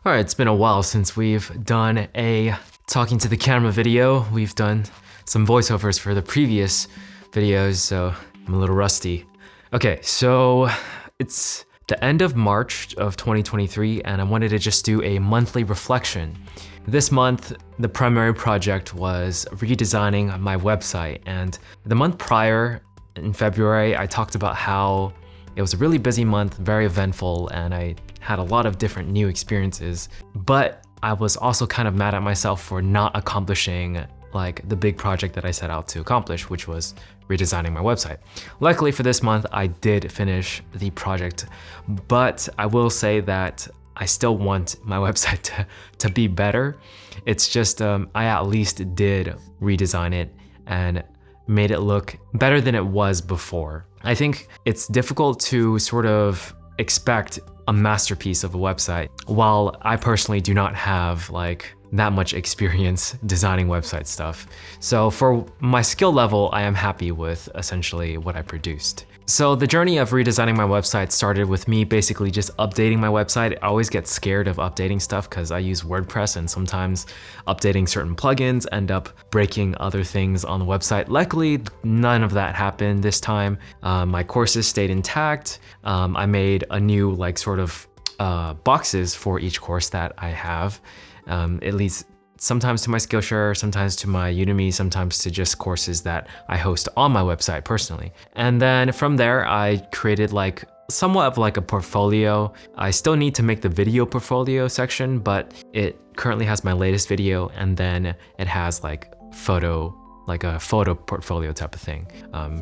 Alright, it's been a while since we've done a talking to the camera video. We've done some voiceovers for the previous videos, so I'm a little rusty. Okay, so it's the end of March of 2023 and I wanted to just do a monthly reflection. This month, the primary project was redesigning my website, and the month prior, in February, I talked about how it was a really busy month, very eventful, and I had a lot of different new experiences, but I was also kind of mad at myself for not accomplishing like the big project that I set out to accomplish, which was redesigning my website. Luckily for this month, I did finish the project, but I will say that I still want my website to be better. It's just, I at least did redesign it and made it look better than it was before. I think it's difficult to sort of expect a masterpiece of a website, while I personally do not have like that much experience designing website stuff. So for my skill level, I am happy with essentially what I produced. So the journey of redesigning my website started with me basically just updating my website. I always get scared of updating stuff because I use WordPress, and sometimes updating certain plugins end up breaking other things on the website. Luckily, none of that happened this time. My courses stayed intact. I made a new like sort of boxes for each course that I have. It leads sometimes to my Skillshare, sometimes to my Udemy, sometimes to just courses that I host on my website personally. And then from there, I created like somewhat of like a portfolio. I still need to make the video portfolio section, but it currently has my latest video, and then it has like a photo portfolio type of thing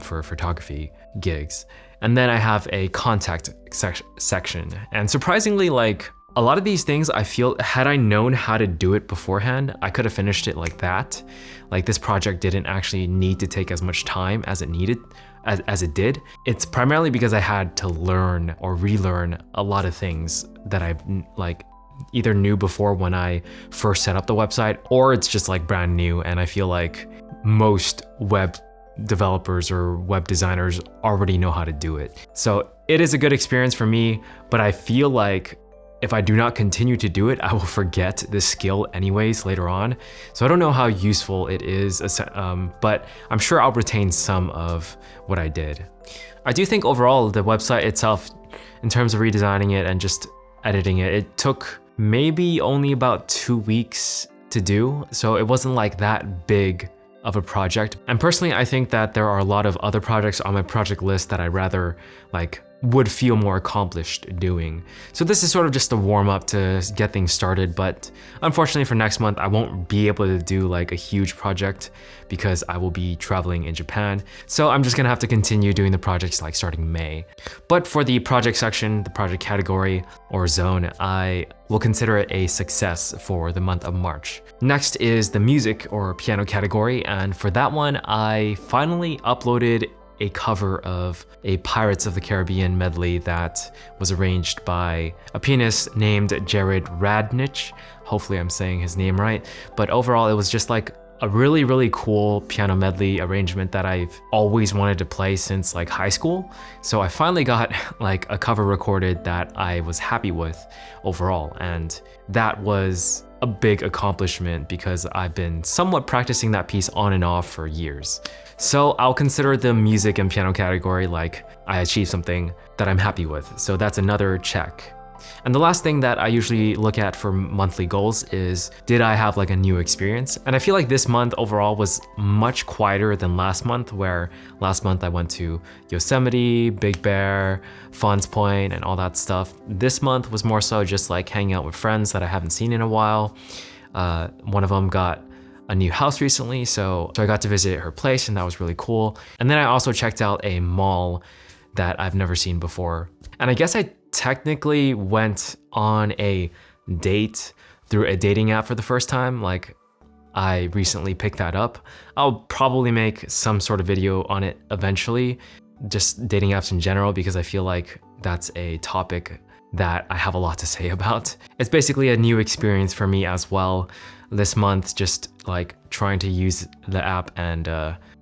for photography gigs. And then I have a contact section. And surprisingly, like, a lot of these things, I feel, had I known how to do it beforehand, I could have finished it like that. Like, this project didn't actually need to take as much time as it needed, as it did. It's primarily because I had to learn or relearn a lot of things that I like either knew before when I first set up the website, or it's just like brand new. And I feel like most web developers or web designers already know how to do it. So it is a good experience for me, but I feel like if I do not continue to do it, I will forget this skill anyways later on. So I don't know how useful it is, but I'm sure I'll retain some of what I did. I do think overall the website itself, in terms of redesigning it and just editing it, it took maybe only about 2 weeks to do. So it wasn't like that big of a project. And personally, I think that there are a lot of other projects on my project list that I rather like would feel more accomplished doing. So this is sort of just a warm up to get things started, but unfortunately for next month, I won't be able to do like a huge project because I will be traveling in Japan. So I'm just gonna have to continue doing the projects like starting May. But for the project section, the project category or zone, I will consider it a success for the month of March. Next is the music or piano category, and for that one, I finally uploaded a cover of a Pirates of the Caribbean medley that was arranged by a pianist named Jared Radnich. Hopefully I'm saying his name right. But overall, it was just like a really, really cool piano medley arrangement that I've always wanted to play since like high school. So I finally got like a cover recorded that I was happy with overall. And that was a big accomplishment because I've been somewhat practicing that piece on and off for years. So I'll consider the music and piano category like I achieved something that I'm happy with. So that's another check. And the last thing that I usually look at for monthly goals is, did I have like a new experience? And I feel like this month overall was much quieter than last month, where last month I went to Yosemite, Big Bear, Fawns Point, and all that stuff. This month was more so just like hanging out with friends that I haven't seen in a while. One of them got a new house recently, so I got to visit her place, and that was really cool. And then I also checked out a mall that I've never seen before. And I guess I technically went on a date through a dating app for the first time. Like, I recently picked that up. I'll probably make some sort of video on it eventually, just dating apps in general, because I feel like that's a topic that I have a lot to say about. It's basically a new experience for me as well this month, just like trying to use the app and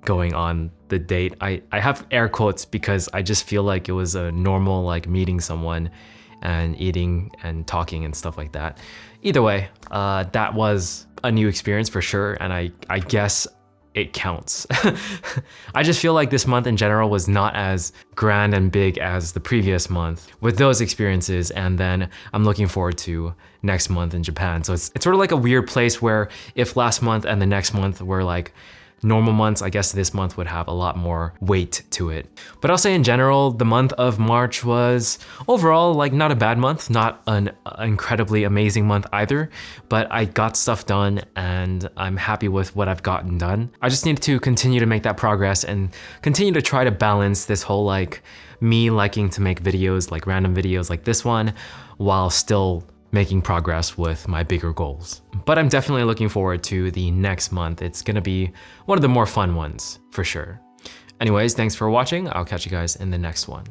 going on the date. I have air quotes because I just feel like it was a normal like meeting someone and eating and talking and stuff like that. Either way, that was a new experience for sure, and I guess it counts. I just feel like this month in general was not as grand and big as the previous month with those experiences, and then I'm looking forward to next month in Japan. So it's sort of like a weird place where if last month and the next month were like normal months, I guess this month would have a lot more weight to it. But I'll say in general, the month of March was overall like not a bad month, not an incredibly amazing month either, but I got stuff done and I'm happy with what I've gotten done. I just need to continue to make that progress and continue to try to balance this whole like me liking to make videos, like random videos like this one, while still making progress with my bigger goals. But I'm definitely looking forward to the next month. It's gonna be one of the more fun ones, for sure. Anyways, thanks for watching. I'll catch you guys in the next one.